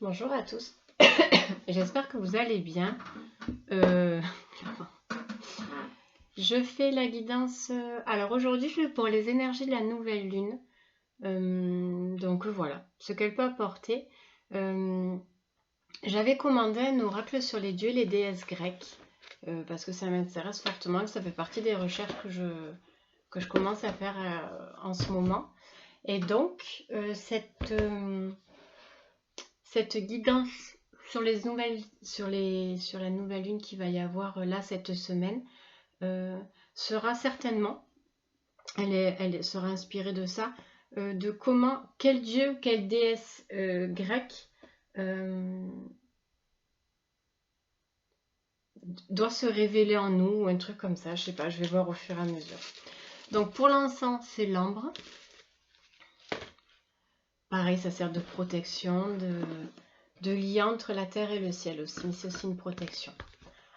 Bonjour à tous, j'espère que vous allez bien. Je fais la guidance. Alors aujourd'hui, je vais pour les énergies de la nouvelle lune. Donc voilà, ce qu'elle peut apporter. J'avais commandé un oracle sur les dieux et les déesses grecques parce que ça m'intéresse fortement, que ça fait partie des recherches que je commence à faire en ce moment. Et donc, cette guidance sur la nouvelle lune qu'il va y avoir là cette semaine sera certainement, elle sera inspirée de ça, de quel dieu ou quelle déesse grecque doit se révéler en nous ou un truc comme ça, je sais pas, je vais voir au fur et à mesure. Donc pour l'encens, c'est l'ambre. Pareil, ça sert de protection, de lien entre la terre et le ciel aussi, mais c'est aussi une protection.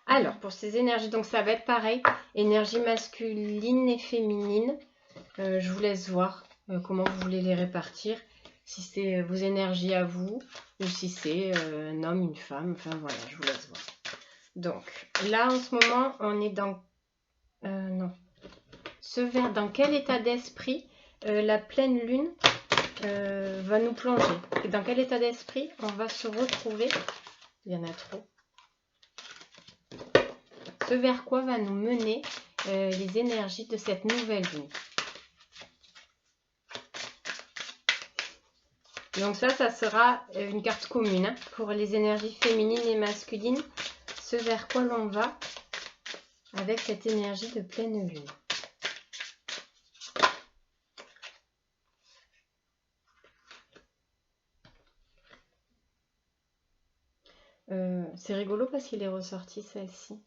Alors, pour ces énergies, donc ça va être pareil, énergie masculine et féminine. Je vous laisse voir comment vous voulez les répartir, si c'est vos énergies à vous, ou si c'est un homme, une femme, enfin voilà, je vous laisse voir. Donc, là en ce moment, on est dans... non. Dans quel état d'esprit la pleine lune va nous plonger? Et dans quel état d'esprit on va se retrouver? Il y en a trop. Ce vers quoi va nous mener les énergies de cette nouvelle lune. Donc ça sera une carte commune hein, pour les énergies féminines et masculines. Ce vers quoi l'on va avec cette énergie de pleine lune. C'est rigolo parce qu'il est ressorti celle-ci.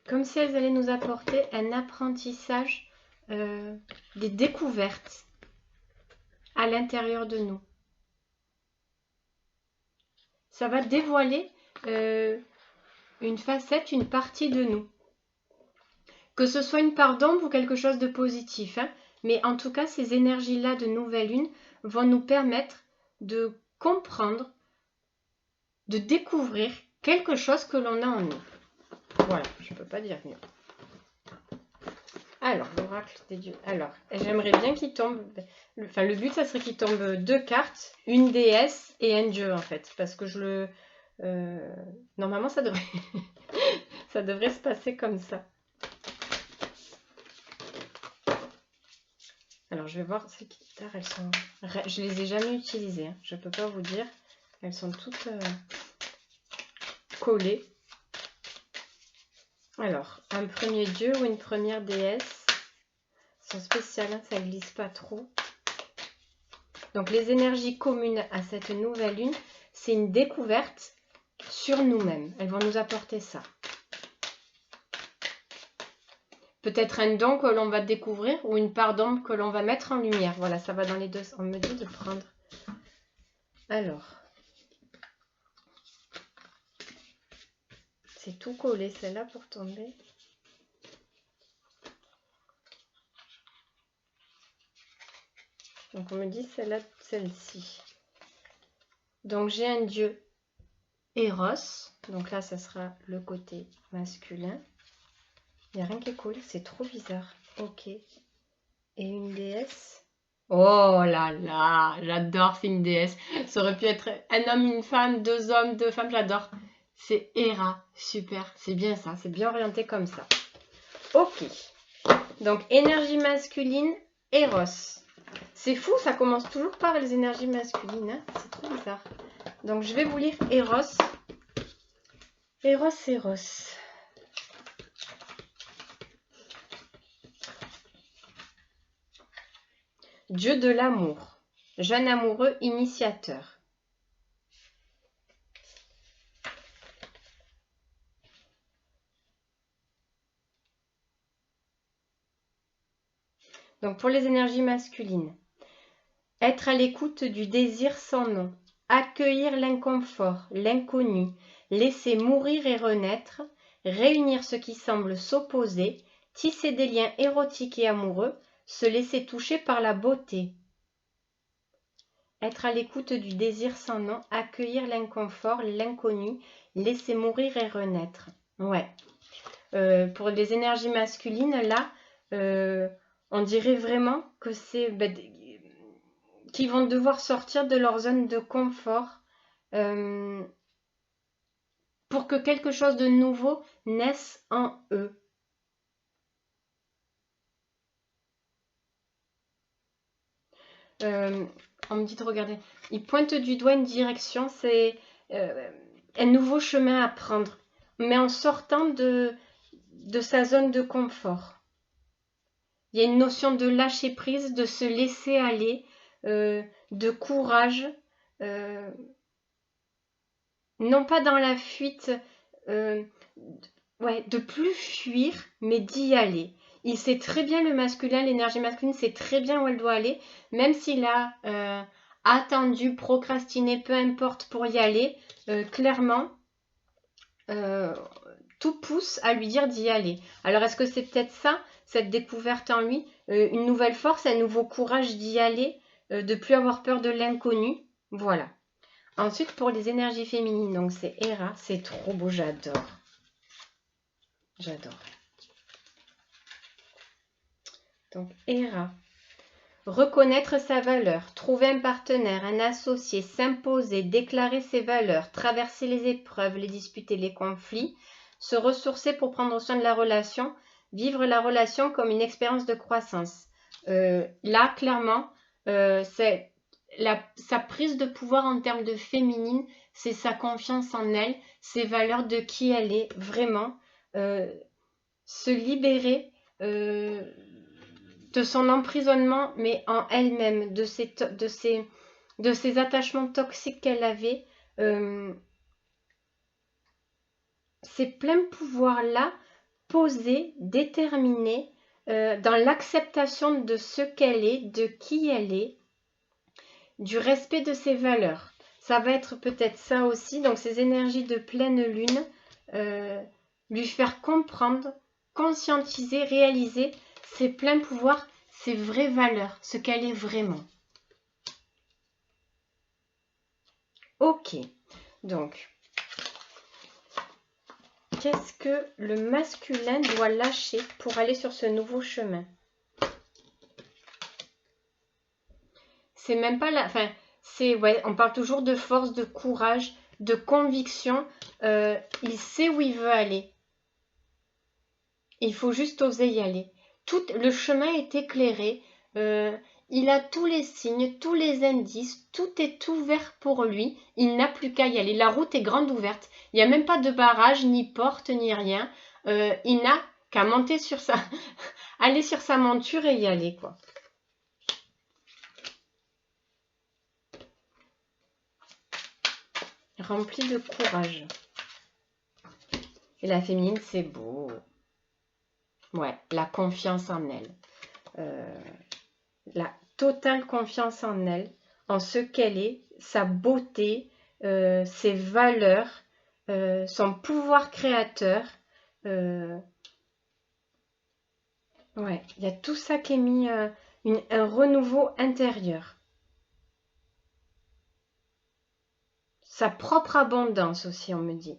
Comme si elles allaient nous apporter un apprentissage, des découvertes à l'intérieur de nous. Ça va dévoiler une facette, une partie de nous. Que ce soit une part d'ombre ou quelque chose de positif. Hein, mais en tout cas, ces énergies-là de nouvelle lune vont nous permettre de comprendre, de découvrir quelque chose que l'on a en nous. Voilà, je ne peux pas dire mieux. Alors, l'oracle des dieux. Alors, j'aimerais bien qu'il tombe... Enfin, le but, ça serait qu'il tombe 2 cartes, une déesse et un dieu, en fait. Parce que normalement, ça devrait... ça devrait se passer comme ça. Alors, je vais voir ces guitares, elles sont... Je les ai jamais utilisées, hein. Je ne peux pas vous dire. Elles sont toutes collées. Alors, un premier dieu ou une première déesse. Elles sont spéciales, hein, ça ne glisse pas trop. Donc, les énergies communes à cette nouvelle lune, c'est une découverte sur nous-mêmes. Elles vont nous apporter ça. Peut-être un don que l'on va découvrir ou une part d'ombre que l'on va mettre en lumière. Voilà, ça va dans les deux. On me dit de prendre. Alors, c'est tout collé celle-là pour tomber. Donc on me dit celle-là, celle-ci. Donc j'ai un dieu Eros. Donc là, ça sera le côté masculin. Il n'y a rien qui est collé, c'est trop bizarre. Ok. Et une déesse. Oh là là, j'adore, c'est une déesse. Ça aurait pu être un homme, une femme, 2 hommes, 2 femmes, j'adore. C'est Héra, super, c'est bien ça, c'est bien orienté comme ça. Ok, donc énergie masculine, Eros. C'est fou, ça commence toujours par les énergies masculines, hein, c'est trop bizarre. Donc je vais vous lire Eros. Eros. Dieu de l'amour, jeune amoureux initiateur. Donc pour les énergies masculines, être à l'écoute du désir sans nom, accueillir l'inconfort, l'inconnu, laisser mourir et renaître, réunir ce qui semble s'opposer, tisser des liens érotiques et amoureux, se laisser toucher par la beauté. Être à l'écoute du désir sans nom, accueillir l'inconfort, l'inconnu, laisser mourir et renaître. Ouais. Pour les énergies masculines, là, on dirait vraiment que c'est qu'ils vont devoir sortir de leur zone de confort pour que quelque chose de nouveau naisse en eux. On me dit de regarder. Il pointe du doigt une direction, c'est un nouveau chemin à prendre, mais en sortant de sa zone de confort. Il y a une notion de lâcher prise, de se laisser aller, de courage, non pas dans la fuite, de plus fuir, mais d'y aller. Il sait très bien, le masculin, l'énergie masculine sait très bien où elle doit aller, même s'il a attendu, procrastiné, peu importe pour y aller, clairement, tout pousse à lui dire d'y aller. Alors est-ce que c'est peut-être ça, cette découverte en lui, une nouvelle force, un nouveau courage d'y aller, de plus avoir peur de l'inconnu? Voilà. Ensuite, pour les énergies féminines, donc c'est Héra, c'est trop beau, j'adore. J'adore. Donc Héra, reconnaître sa valeur, trouver un partenaire, un associé, s'imposer, déclarer ses valeurs, traverser les épreuves, les disputes et les conflits, se ressourcer pour prendre soin de la relation, vivre la relation comme une expérience de croissance. Là, clairement, c'est sa prise de pouvoir en termes de féminine, c'est sa confiance en elle, ses valeurs, de qui elle est vraiment, se libérer de son emprisonnement, mais en elle-même, de ses attachements toxiques qu'elle avait. Ces pleins pouvoirs-là, posés, déterminés, dans l'acceptation de ce qu'elle est, de qui elle est, du respect de ses valeurs. Ça va être peut-être ça aussi, donc ces énergies de pleine lune, lui faire comprendre, conscientiser, réaliser ses pleins pouvoirs, ses vraies valeurs, ce qu'elle est vraiment. Ok, donc, qu'est-ce que le masculin doit lâcher pour aller sur ce nouveau chemin? C'est même pas la... Enfin, on parle toujours de force, de courage, de conviction. Il sait où il veut aller. Il faut juste oser y aller. Le chemin est éclairé. Il a tous les signes, tous les indices. Tout est ouvert pour lui. Il n'a plus qu'à y aller. La route est grande ouverte. Il n'y a même pas de barrage, ni porte, ni rien. Il n'a qu'à monter sur aller sur sa monture et y aller, quoi. Rempli de courage. Et la féminine, c'est beau. Ouais, la confiance en elle. La totale confiance en elle, en ce qu'elle est, sa beauté, ses valeurs, son pouvoir créateur. Ouais, il y a tout ça qui est mis, un renouveau intérieur. Sa propre abondance aussi, on me dit.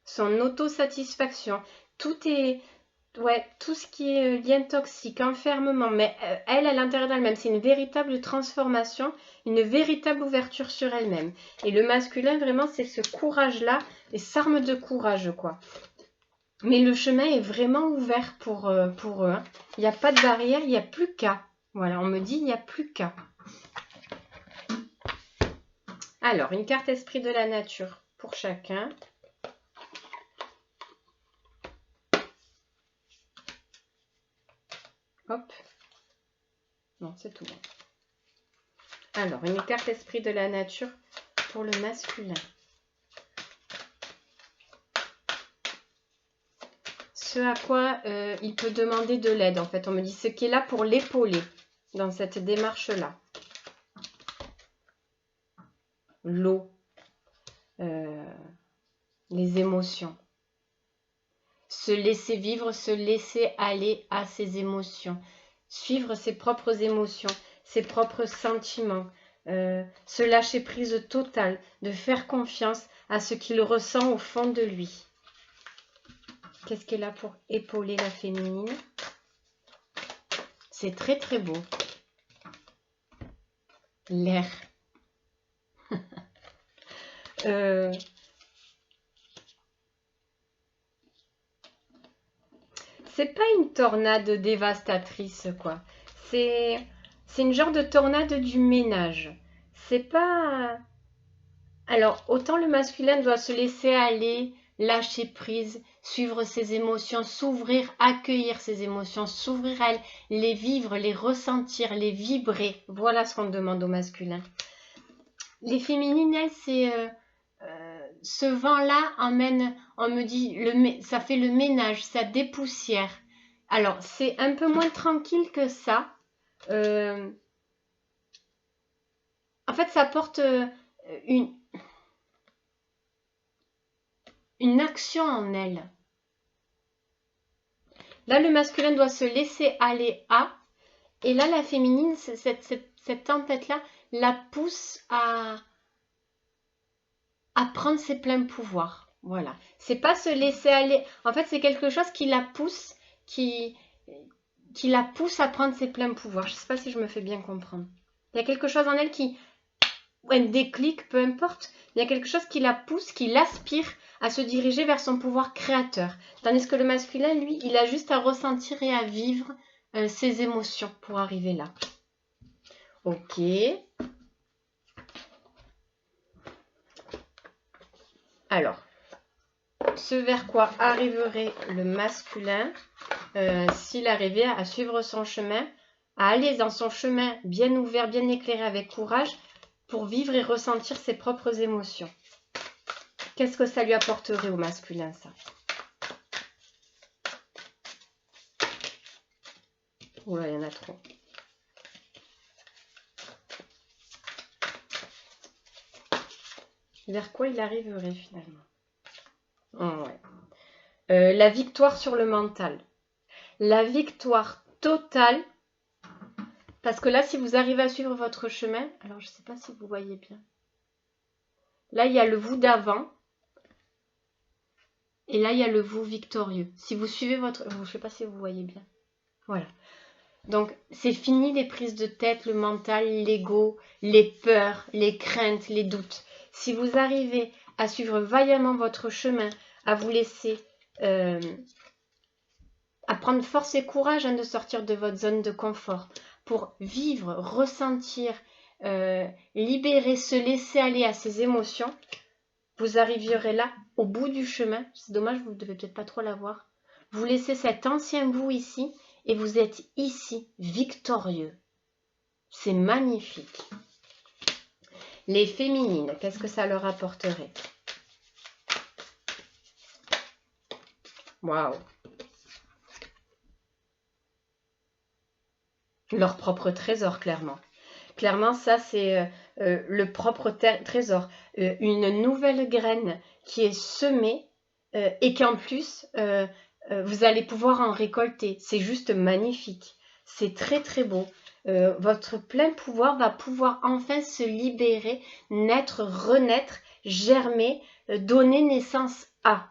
Son autosatisfaction. Tout ce qui est lien toxique, enfermement, mais elle, à l'intérieur d'elle-même, c'est une véritable transformation, une véritable ouverture sur elle-même. Et le masculin, vraiment, c'est ce courage-là, et s'arme de courage, quoi. Mais le chemin est vraiment ouvert pour eux. Hein. Il n'y a pas de barrière, il n'y a plus qu'à. Voilà, on me dit, il n'y a plus qu'à. Alors, une carte esprit de la nature pour chacun. Hop. Non, c'est tout bon. Alors, une carte esprit de la nature pour le masculin. Ce à quoi il peut demander de l'aide, en fait. On me dit ce qui est là pour l'épauler dans cette démarche-là. L'eau. Les émotions. se laisser vivre, se laisser aller à ses émotions, suivre ses propres émotions, ses propres sentiments, se lâcher prise totale, de faire confiance à ce qu'il ressent au fond de lui. Qu'est-ce qu'elle a pour épauler la féminine? C'est très très beau. L'air. C'est pas une tornade dévastatrice, quoi. C'est une genre de tornade du ménage. C'est pas... Alors, autant le masculin doit se laisser aller, lâcher prise, suivre ses émotions, s'ouvrir, accueillir ses émotions, s'ouvrir à elles, les vivre, les ressentir, les vibrer. Voilà ce qu'on demande au masculin. Les féminines, elles, c'est... ce vent-là emmène, on me dit, ça fait le ménage, ça dépoussière. Alors, c'est un peu moins tranquille que ça. En fait, ça apporte une action en elle. Là, le masculin doit se laisser aller à. Et là, la féminine, cette tempête-là, la pousse à prendre ses pleins pouvoirs. Voilà. C'est pas se laisser aller. En fait, c'est quelque chose qui la pousse, qui la pousse à prendre ses pleins pouvoirs. Je ne sais pas si je me fais bien comprendre. Il y a quelque chose en elle qui... un déclic, peu importe. Il y a quelque chose qui la pousse, qui l'aspire à se diriger vers son pouvoir créateur. Tandis que le masculin, lui, il a juste à ressentir et à vivre ses émotions pour arriver là. Ok. Alors, ce vers quoi arriverait le masculin s'il arrivait à suivre son chemin, à aller dans son chemin bien ouvert, bien éclairé, avec courage, pour vivre et ressentir ses propres émotions. Qu'est-ce que ça lui apporterait au masculin, ça? Oula, il y en a trop. Vers quoi il arriverait finalement? Oh, ouais. La victoire sur le mental. La victoire totale. Parce que là, si vous arrivez à suivre votre chemin, alors je ne sais pas si vous voyez bien. Là, il y a le vous d'avant. Et là, il y a le vous victorieux. Si vous suivez votre... Je ne sais pas si vous voyez bien. Voilà. Donc, c'est fini les prises de tête, le mental, l'ego, les peurs, les craintes, les doutes. Si vous arrivez à suivre vaillamment votre chemin, à vous laisser... à prendre force et courage de sortir de votre zone de confort pour vivre, ressentir, libérer, se laisser aller à ses émotions, vous arriverez là, au bout du chemin. C'est dommage, vous ne devez peut-être pas trop la voir. Vous laissez cet ancien vous ici et vous êtes ici, victorieux. C'est magnifique. Les féminines, qu'est-ce que ça leur apporterait? Waouh! Leur propre trésor, clairement. Clairement, ça, c'est le propre trésor. Une nouvelle graine qui est semée et qu'en plus, vous allez pouvoir en récolter. C'est juste magnifique. C'est très, très beau. Votre plein pouvoir va pouvoir enfin se libérer, naître, renaître, germer, donner naissance à.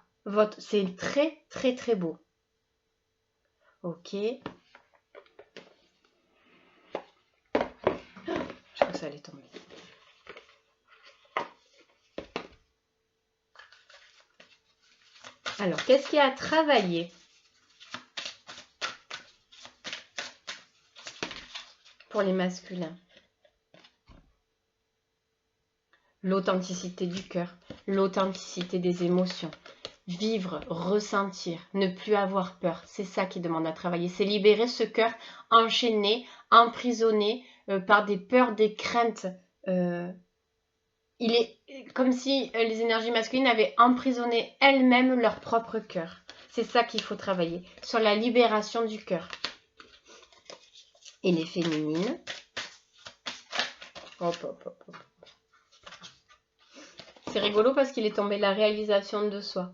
C'est très, très, très beau. Ok. Je crois que ça allait tomber. Alors, qu'est-ce qu'il y a à travailler pour les masculins? L'authenticité du cœur, l'authenticité des émotions. Vivre, ressentir, ne plus avoir peur. C'est ça qui demande à travailler. C'est libérer ce cœur enchaîné, emprisonné par des peurs, des craintes. Il est comme si les énergies masculines avaient emprisonné elles-mêmes leur propre cœur. C'est ça qu'il faut travailler, sur la libération du cœur. Et les féminines. Hop, hop, hop, hop. C'est rigolo parce qu'il est tombé la réalisation de soi.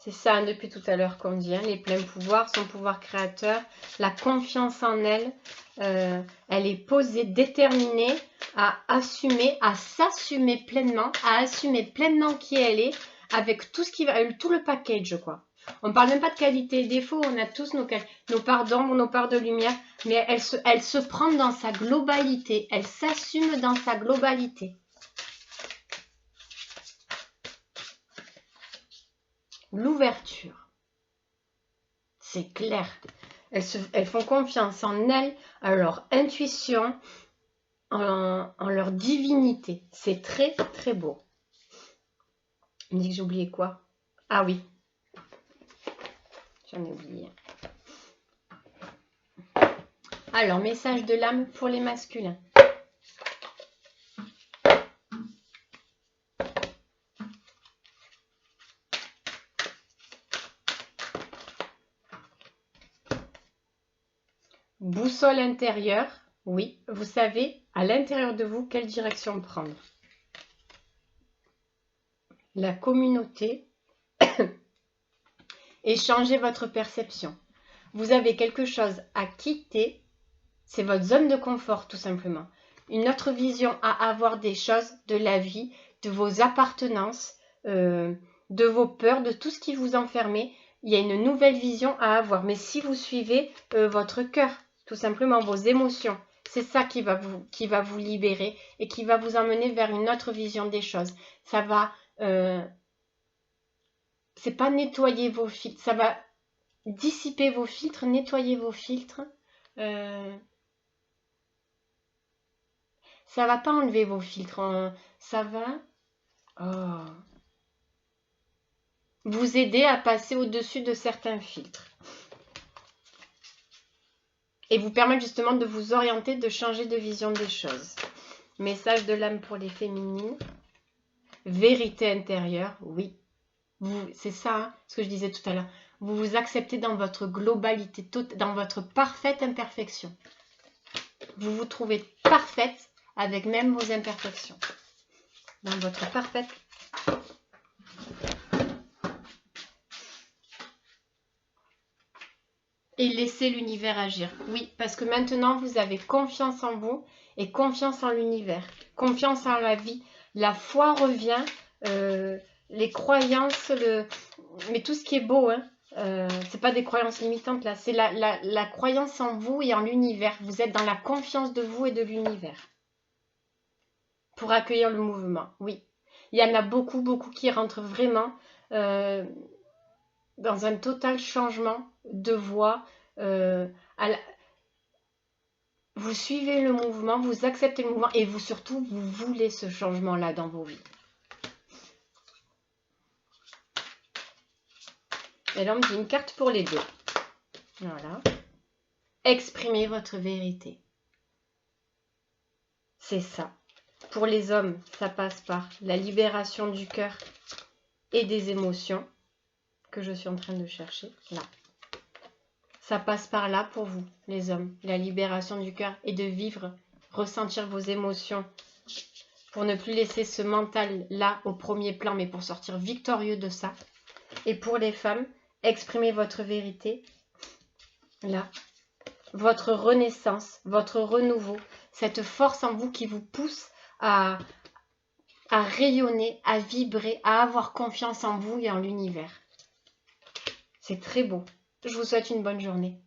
C'est ça hein, depuis tout à l'heure qu'on dit, hein, les pleins pouvoirs, son pouvoir créateur, la confiance en elle, elle est posée, déterminée à assumer, à s'assumer pleinement, à assumer pleinement qui elle est, avec tout ce qui va, tout le package quoi. On ne parle même pas de qualité et défaut, on a tous nos parts d'ombre, nos parts de lumière, mais elle se prend dans sa globalité, elle s'assume dans sa globalité. L'ouverture, c'est clair. Elles font confiance en elles, à leur intuition, en leur divinité. C'est très, très beau. On me dit que j'ai oublié quoi? Ah oui. J'en ai oublié. Alors, message de l'âme pour les masculins. Boussole intérieure. Oui, vous savez à l'intérieur de vous quelle direction prendre. La communauté et changer votre perception. Vous avez quelque chose à quitter. C'est votre zone de confort tout simplement. Une autre vision à avoir des choses, de la vie, de vos appartenances, de vos peurs, de tout ce qui vous enfermait. Il y a une nouvelle vision à avoir. Mais si vous suivez votre cœur, tout simplement vos émotions, c'est ça qui va vous libérer et qui va vous emmener vers une autre vision des choses. Ça va, c'est pas nettoyer vos filtres, ça va dissiper vos filtres, nettoyer vos filtres. Ça va pas enlever vos filtres, ça va vous aider à passer au-dessus de certains filtres. Et vous permettre justement de vous orienter, de changer de vision des choses. Message de l'âme pour les féminines. Vérité intérieure, oui. C'est ça, hein, ce que je disais tout à l'heure. Vous vous acceptez dans votre globalité, dans votre parfaite imperfection. Vous vous trouvez parfaite avec même vos imperfections. Dans votre parfaite. Et laissez l'univers agir. Oui, parce que maintenant, vous avez confiance en vous et confiance en l'univers. Confiance en la vie. La foi revient, les croyances, mais tout ce qui est beau, hein. C'est pas des croyances limitantes là, c'est la croyance en vous et en l'univers. Vous êtes dans la confiance de vous et de l'univers. Pour accueillir le mouvement, oui. Il y en a beaucoup, beaucoup qui rentrent vraiment dans un total changement de voie. Vous suivez le mouvement, vous acceptez le mouvement et vous surtout, vous voulez ce changement-là dans vos vies. Et là, on me dit une carte pour les deux. Voilà. Exprimez votre vérité. C'est ça. Pour les hommes, ça passe par la libération du cœur et des émotions que je suis en train de chercher. Là. Ça passe par là pour vous, les hommes. La libération du cœur et de vivre, ressentir vos émotions pour ne plus laisser ce mental-là au premier plan, mais pour sortir victorieux de ça. Et pour les femmes, exprimez votre vérité. Là. Votre renaissance, votre renouveau, cette force en vous qui vous pousse à rayonner, à vibrer, à avoir confiance en vous et en l'univers. C'est très beau. Je vous souhaite une bonne journée.